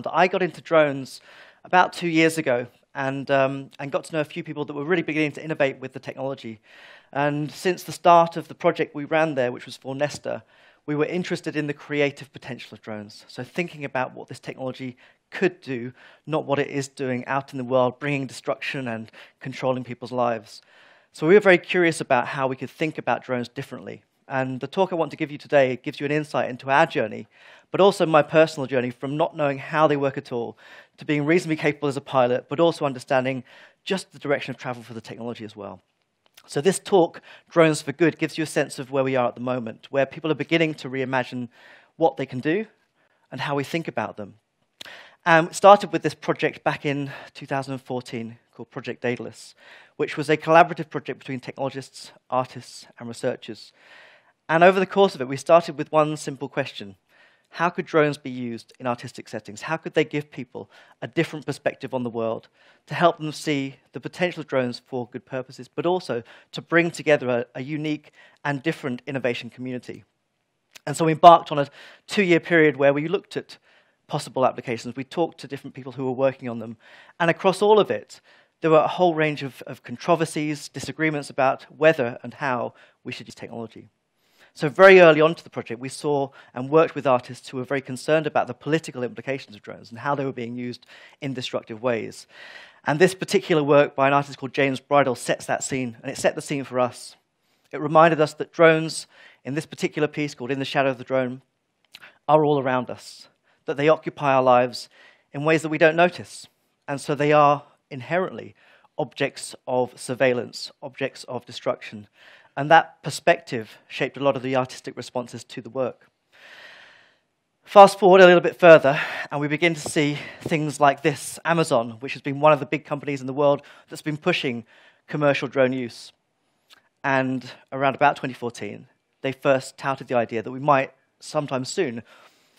I got into drones about 2 years ago and got to know a few people that were really beginning to innovate with the technology. And since the start of the project we ran there, which was for Nesta, we were interested in the creative potential of drones. So thinking about what this technology could do, not what it is doing out in the world, bringing destruction and controlling people's lives. So we were very curious about how we could think about drones differently. And the talk I want to give you today gives you an insight into our journey, but also my personal journey from not knowing how they work at all to being reasonably capable as a pilot, but also understanding just the direction of travel for the technology as well. So this talk, Drones for Good, gives you a sense of where we are at the moment, where people are beginning to reimagine what they can do and how we think about them. It started with this project back in 2014 called Project Daedalus, which was a collaborative project between technologists, artists, and researchers. And over the course of it, we started with one simple question. How could drones be used in artistic settings? How could they give people a different perspective on the world to help them see the potential of drones for good purposes, but also to bring together a unique and different innovation community? And so we embarked on a 2-year period where we looked at possible applications. We talked to different people who were working on them. And across all of it, there were a whole range of controversies, disagreements about whether and how we should use technology. So very early on to the project, we saw and worked with artists who were very concerned about the political implications of drones and how they were being used in destructive ways. And this particular work by an artist called James Bridle sets that scene, and it set the scene for us. It reminded us that drones, in this particular piece called In the Shadow of the Drone, are all around us, that they occupy our lives in ways that we don't notice. And so they are inherently objects of surveillance, objects of destruction. And that perspective shaped a lot of the artistic responses to the work. Fast forward a little bit further, and we begin to see things like this. Amazon, which has been one of the big companies in the world that's been pushing commercial drone use. And around about 2014, they first touted the idea that we might sometime soon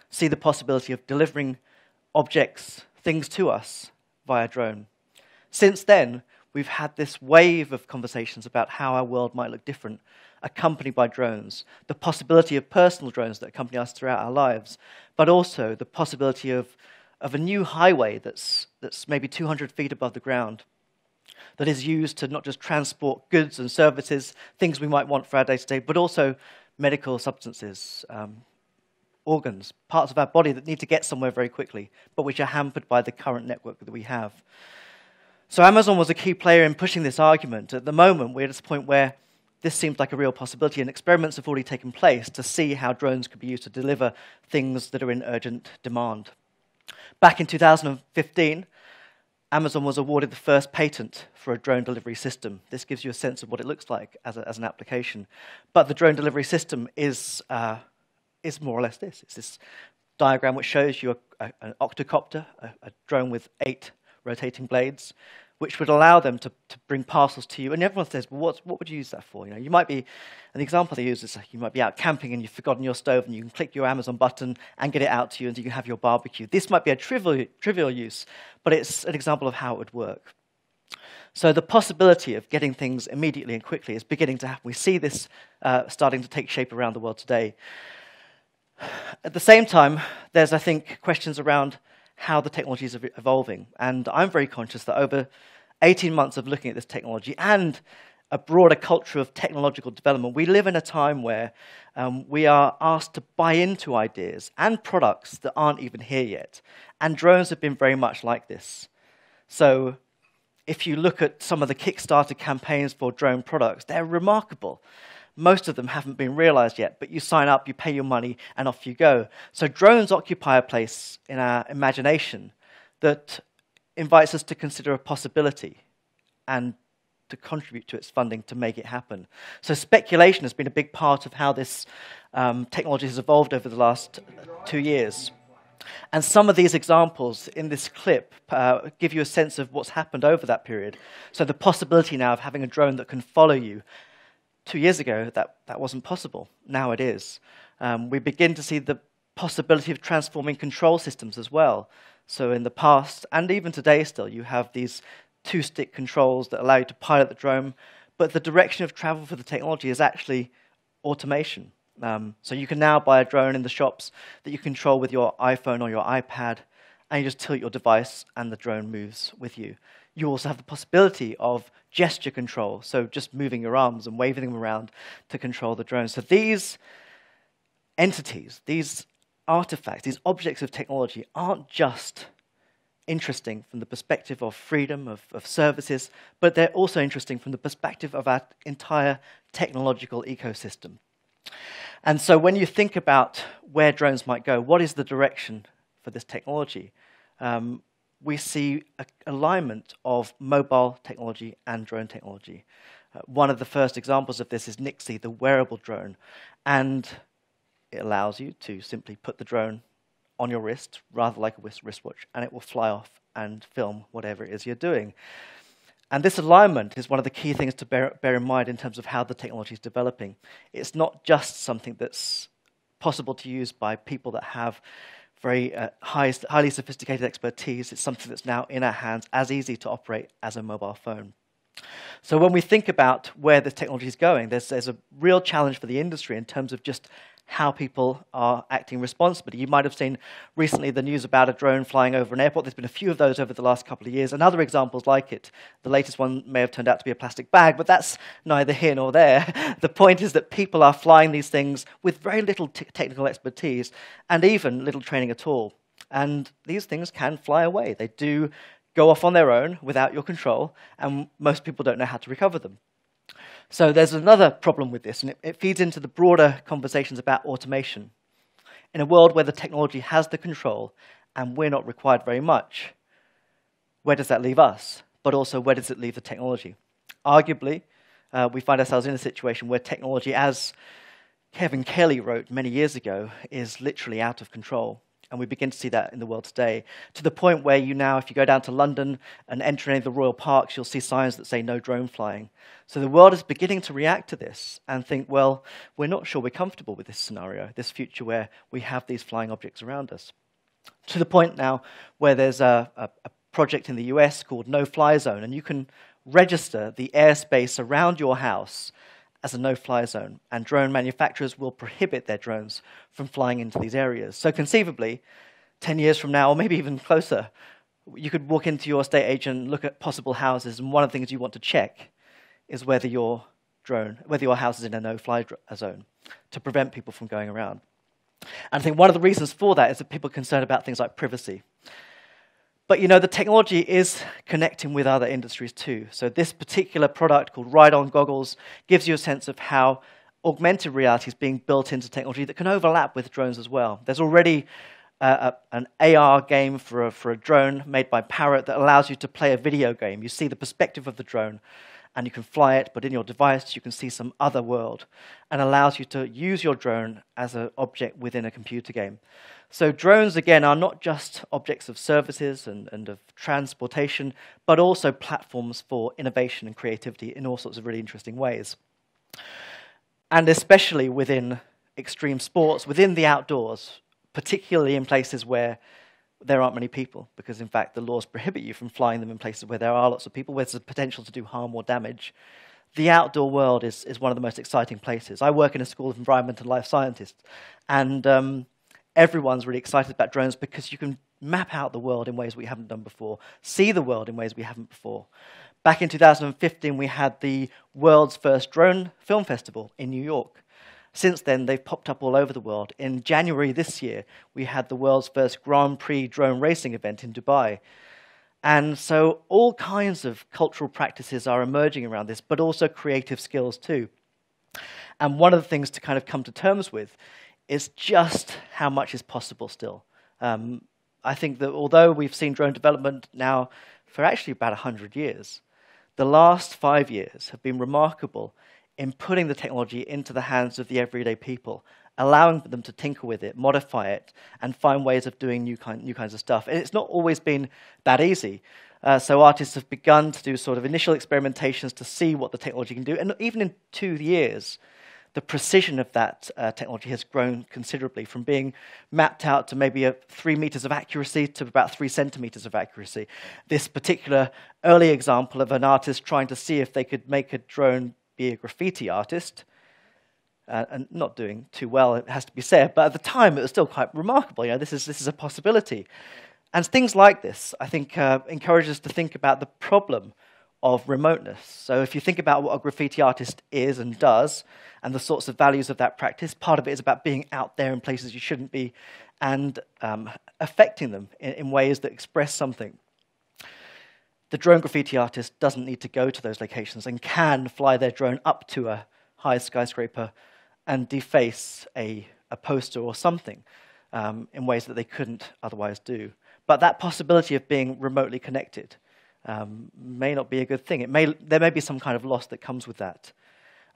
see the possibility of delivering objects, things to us via drone. Since then, we've had this wave of conversations about how our world might look different, accompanied by drones, the possibility of personal drones that accompany us throughout our lives, but also the possibility of a new highway that's maybe 200 feet above the ground, that is used to not just transport goods and services, things we might want for our day-to-day, but also medical substances, organs, parts of our body that need to get somewhere very quickly, but which are hampered by the current network that we have. So Amazon was a key player in pushing this argument. At the moment, we're at this point where this seems like a real possibility, and experiments have already taken place to see how drones could be used to deliver things that are in urgent demand. Back in 2015, Amazon was awarded the first patent for a drone delivery system. This gives you a sense of what it looks like as an application. But the drone delivery system is more or less this. It's this diagram which shows you an octocopter, a drone with 8 rotating blades, which would allow them to bring parcels to you. And everyone says, well, what would you use that for? You might be, an example they use is you might be out camping and you've forgotten your stove and you can click your Amazon button and get it out to you and you can have your barbecue. This might be a trivial use, but it's an example of how it would work. So the possibility of getting things immediately and quickly is beginning to happen. We see this starting to take shape around the world today. At the same time, there's, I think, questions around how the technology is evolving. And I'm very conscious that over 18 months of looking at this technology and a broader culture of technological development, we live in a time where we are asked to buy into ideas and products that aren't even here yet. And drones have been very much like this. So if you look at some of the Kickstarter campaigns for drone products, they're remarkable. Most of them haven't been realized yet, but you sign up, you pay your money, and off you go. So drones occupy a place in our imagination that invites us to consider a possibility and to contribute to its funding to make it happen. So speculation has been a big part of how this technology has evolved over the last 2 years. And some of these examples in this clip give you a sense of what's happened over that period. So the possibility now of having a drone that can follow you. 2 years ago, that wasn't possible. Now it is. We begin to see the possibility of transforming control systems as well. So in the past, and even today still, you have these 2-stick controls that allow you to pilot the drone, but the direction of travel for the technology is actually automation. So you can now buy a drone in the shops that you control with your iPhone or your iPad, and you just tilt your device and the drone moves with you. You also have the possibility of gesture control, so just moving your arms and waving them around to control the drone. So these entities, these artifacts, these objects of technology aren't just interesting from the perspective of freedom, of services, but they're also interesting from the perspective of our entire technological ecosystem. And so when you think about where drones might go, what is the direction for this technology? We see an alignment of mobile technology and drone technology. One of the first examples of this is Nixie, the wearable drone. And it allows you to simply put the drone on your wrist, rather like a wristwatch, and it will fly off and film whatever it is you're doing. And this alignment is one of the key things to bear in mind in terms of how the technology is developing. It's not just something that's possible to use by people that have very highly sophisticated expertise. It's something that's now in our hands, as easy to operate as a mobile phone. So when we think about where the technology is going, there's a real challenge for the industry in terms of just how people are acting responsibly. You might have seen recently the news about a drone flying over an airport. There's been a few of those over the last couple of years, and other examples like it. The latest one may have turned out to be a plastic bag, but that's neither here nor there. The point is that people are flying these things with very little technical expertise and even little training at all. And these things can fly away. They do go off on their own without your control, and most people don't know how to recover them. So there's another problem with this, and it feeds into the broader conversations about automation. In a world where the technology has the control and we're not required very much, where does that leave us? But also, where does it leave the technology? Arguably, we find ourselves in a situation where technology, as Kevin Kelly wrote many years ago, is literally out of control. And we begin to see that in the world today, to the point where if you go down to London and enter any of the royal parks, you'll see signs that say no drone flying. So the world is beginning to react to this and think, well, we're not sure we're comfortable with this scenario, this future where we have these flying objects around us. To the point now where there's a project in the US called No-Fly Zone, and you can register the airspace around your house as a no-fly zone, and drone manufacturers will prohibit their drones from flying into these areas. So conceivably, 10 years from now, or maybe even closer, you could walk into your estate agent and look at possible houses, and one of the things you want to check is whether your house is in a no-fly zone to prevent people from going around. And I think one of the reasons for that is that people are concerned about things like privacy. But the technology is connecting with other industries too. So this particular product called Ride-On Goggles gives you a sense of how augmented reality is being built into technology that can overlap with drones as well. There's already an AR game for a drone made by Parrot that allows you to play a video game. You see the perspective of the drone, and you can fly it, but in your device you can see some other world, and allows you to use your drone as an object within a computer game. So drones, again, are not just objects of services and of transportation, but also platforms for innovation and creativity in all sorts of really interesting ways. And especially within extreme sports, within the outdoors, particularly in places where there aren't many people, because in fact the laws prohibit you from flying them in places where there are lots of people, where there's a potential to do harm or damage. The outdoor world is one of the most exciting places. I work in a school of environment and life scientists, and everyone's really excited about drones because you can map out the world in ways we haven't done before, see the world in ways we haven't before. Back in 2015, we had the world's first drone film festival in New York. Since then, they've popped up all over the world. In January this year, we had the world's first Grand Prix drone racing event in Dubai. And so all kinds of cultural practices are emerging around this, but also creative skills too. And one of the things to kind of come to terms with is just how much is possible still. I think that although we've seen drone development now for actually about 100 years, the last 5 years have been remarkable in putting the technology into the hands of the everyday people, allowing them to tinker with it, modify it, and find ways of doing new kinds of stuff. And it's not always been that easy. So artists have begun to do sort of initial experimentations to see what the technology can do. And even in 2 years, the precision of that technology has grown considerably, from being mapped out to maybe 3 meters of accuracy to about 3 centimeters of accuracy. This particular early example of an artist trying to see if they could make a drone be a graffiti artist, and not doing too well, it has to be said, but at the time it was still quite remarkable. This is a possibility. And things like this, I think, encourage us to think about the problem of remoteness. So if you think about what a graffiti artist is and does, and the sorts of values of that practice, part of it is about being out there in places you shouldn't be, and affecting them in ways that express something. The drone graffiti artist doesn't need to go to those locations and can fly their drone up to a high skyscraper and deface a poster or something in ways that they couldn't otherwise do. But that possibility of being remotely connected may not be a good thing. There may be some kind of loss that comes with that.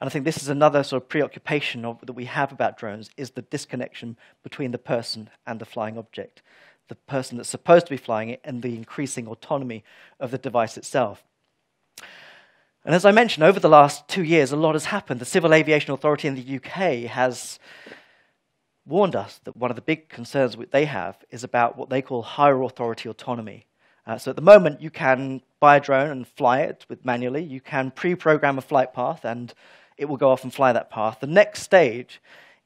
And I think this is another sort of preoccupation that we have about drones, is the disconnection between the person and the flying object, the person that's supposed to be flying it, and the increasing autonomy of the device itself. And as I mentioned, over the last 2 years, a lot has happened. The Civil Aviation Authority in the UK has warned us that one of the big concerns they have is about what they call higher authority autonomy. So at the moment, you can buy a drone and fly it manually. You can pre-program a flight path, and it will go off and fly that path. The next stage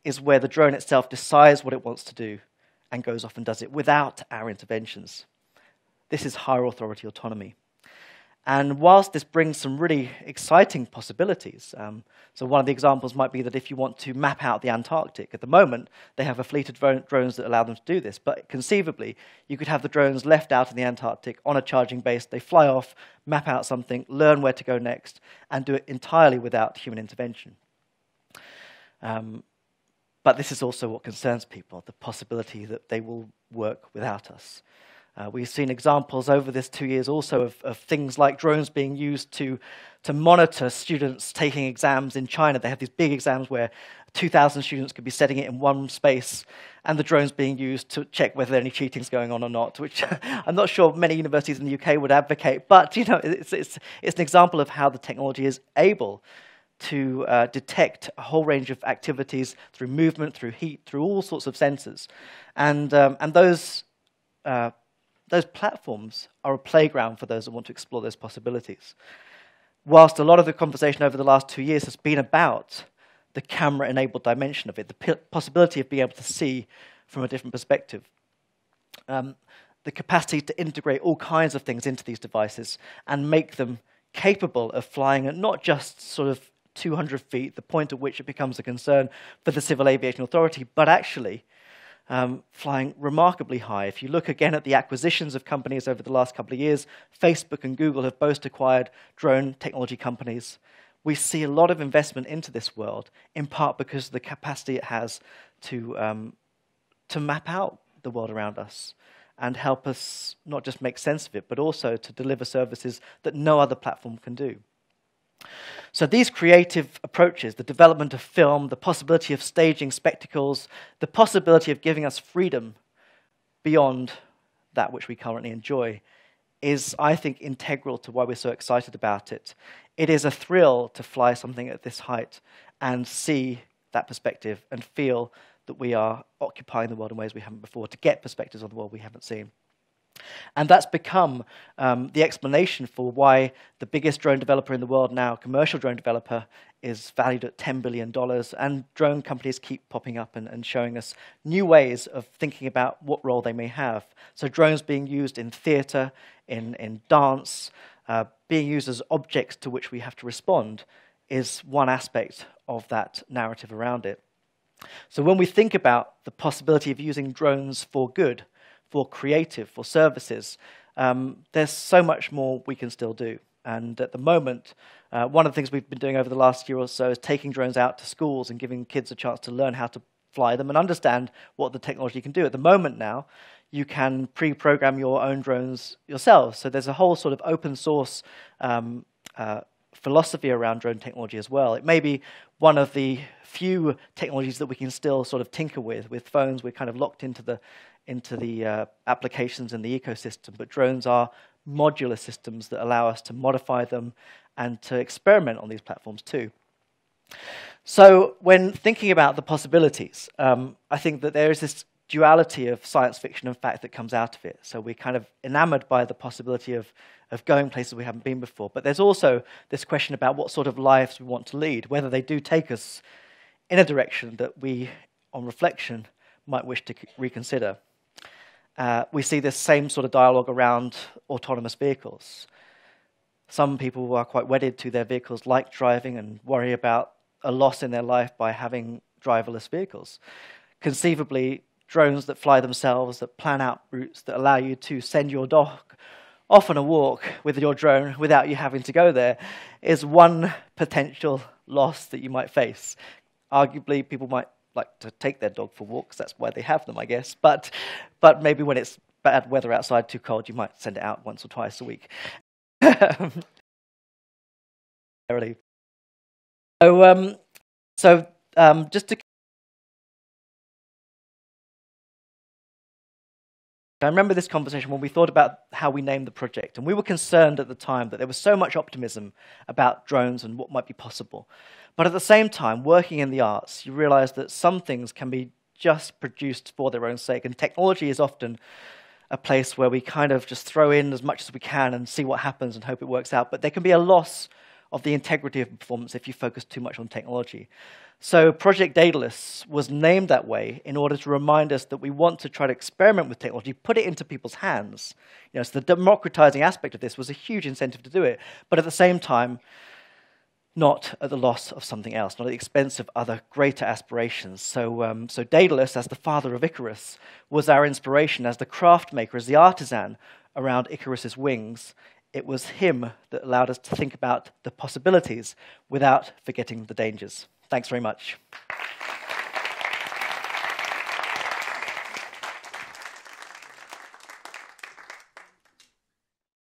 is where the drone itself decides what it wants to do and goes off and does it without our interventions. This is higher authority autonomy. And whilst this brings some really exciting possibilities, so one of the examples might be that if you want to map out the Antarctic, at the moment they have a fleet of drones that allow them to do this, but conceivably you could have the drones left out in the Antarctic on a charging base, they fly off, map out something, learn where to go next, and do it entirely without human intervention. But this is also what concerns people, the possibility that they will work without us. We've seen examples over this 2 years also of things like drones being used to monitor students taking exams in China. They have these big exams where 2,000 students could be setting it in one space, and the drones being used to check whether any cheating is going on or not, which I'm not sure many universities in the UK would advocate. But it's an example of how the technology is able to detect a whole range of activities through movement, through heat, through all sorts of sensors. And those platforms are a playground for those that want to explore those possibilities. Whilst a lot of the conversation over the last 2 years has been about the camera-enabled dimension of it, the possibility of being able to see from a different perspective, the capacity to integrate all kinds of things into these devices and make them capable of flying at not just sort of 200 feet, the point at which it becomes a concern for the Civil Aviation Authority, but actually flying remarkably high. If you look again at the acquisitions of companies over the last couple of years, Facebook and Google have both acquired drone technology companies. We see a lot of investment into this world, in part because of the capacity it has to map out the world around us and help us not just make sense of it, but also to deliver services that no other platform can do. So these creative approaches, the development of film, the possibility of staging spectacles, the possibility of giving us freedom beyond that which we currently enjoy, is, I think, integral to why we're so excited about it. It is a thrill to fly something at this height and see that perspective and feel that we are occupying the world in ways we haven't before, to get perspectives on the world we haven't seen. And that's become the explanation for why the biggest drone developer in the world now, commercial drone developer, is valued at $10 billion. And drone companies keep popping up and showing us new ways of thinking about what role they may have. So drones being used in theatre, in dance, being used as objects to which we have to respond is one aspect of that narrative around it. So when we think about the possibility of using drones for good, for creative, for services, there's so much more we can still do. And at the moment, one of the things we've been doing over the last year or so is taking drones out to schools and giving kids a chance to learn how to fly them and understand what the technology can do. At the moment now, you can pre-program your own drones yourselves. So there's a whole sort of open source philosophy around drone technology as well. It may be one of the few technologies that we can still sort of tinker with. With phones, we're kind of locked into the applications and the ecosystem, but drones are modular systems that allow us to modify them and to experiment on these platforms too. So when thinking about the possibilities, I think that there is this duality of science fiction and fact that comes out of it. So we're kind of enamored by the possibility of going places we haven't been before. But there's also this question about what sort of lives we want to lead, whether they do take us in a direction that we, on reflection, might wish to reconsider. we see this same sort of dialogue around autonomous vehicles. Some people are quite wedded to their vehicles, like driving, and worry about a loss in their life by having driverless vehicles. Conceivably, drones that fly themselves, that plan out routes, that allow you to send your dog off on a walk with your drone without you having to go there, is one potential loss that you might face. Arguably, people might like to take their dog for walks. That's why they have them, I guess. But maybe when it's bad weather outside, too cold, you might send it out once or twice a week. So just to... I remember this conversation when we thought about how we named the project, and we were concerned at the time that there was so much optimism about drones and what might be possible. But at the same time, working in the arts, you realize that some things can be just produced for their own sake, and technology is often a place where we kind of just throw in as much as we can and see what happens and hope it works out. But there can be a loss of the integrity of performance if you focus too much on technology. So Project Daedalus was named that way in order to remind us that we want to try to experiment with technology, put it into people's hands. So the democratizing aspect of this was a huge incentive to do it, but at the same time, not at the loss of something else, not at the expense of other greater aspirations. So Daedalus, as the father of Icarus, was our inspiration, as the craft maker, as the artisan around Icarus's wings. It was him that allowed us to think about the possibilities without forgetting the dangers. Thanks very much.